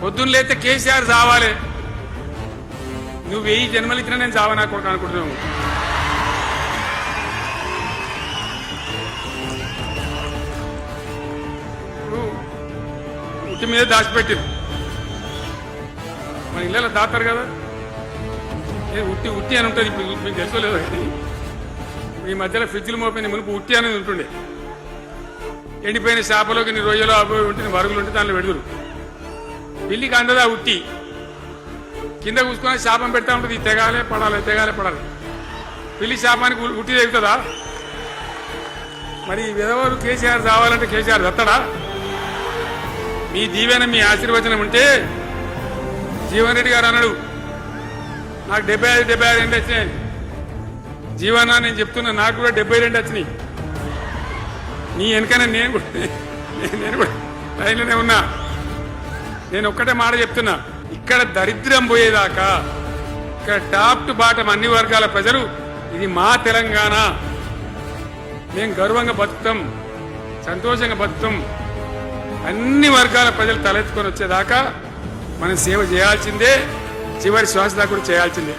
పొద్దున్న లేతే కేసీఆర్ చావాలి. నువ్వు 1000 జన్మలు ఇచ్చినా నేను చావనా కొడుకు అనుకుంటున్నావు. ఉట్టి మీద దాచిపెట్టింది. మన ఇళ్ళలో దాతారు కదా, ఉట్టి ఉట్టి అని ఉంటుంది. ఇప్పుడు మీకు తెలుసుకోలేదు. ఈ మధ్యలో ఫ్రిడ్జ్లు మోపిన మునుపు ఉట్టి అనేది ఉంటుండే. ఎండిపోయిన చేపలోకి నీ రొయ్యలో అవి ఉంటే వరుగులు ఉంటే దానిలో పెడుతురు. బిల్లికి అందదా ఉట్టి కింద కూసుకొని శాపం పెడతా ఉంటుంది. తెగాలే పడాలి, తెగాలే పడాలి. పిల్లి శాపానికి ఉట్టి తెగుతుందా? మరి ఎవరు కేసీఆర్ రావాలంటే కేసీఆర్ దత్తడా? మీ దీవెన మీ ఆశీర్వచనం ఉంటే జీవన్ రెడ్డి గారు అన్నాడు, నాకు 75-76 ఏంటి వచ్చినాయి. జీవన నేను చెప్తున్నా, నాకు కూడా 72 వచ్చినాయి. నీ వెనకనే నేను కూడా లైన్లోనే ఉన్నా. నేను ఒక్కటే మాట చెప్తున్నా, ఇక్కడ దరిద్రం పోయేదాకా, ఇక్కడ టాప్ టు బాటం అన్ని వర్గాల ప్రజలు ఇది మా తెలంగాణ, మేము గర్వంగా బతుకుతాం, సంతోషంగా బతుకుతాం, అన్ని వర్గాల ప్రజలు తలెత్తుకొని వచ్చేదాకా మనం సేవ చేయాల్సిందే, చివరి శ్వాస దాకా కూడా చేయాల్సిందే.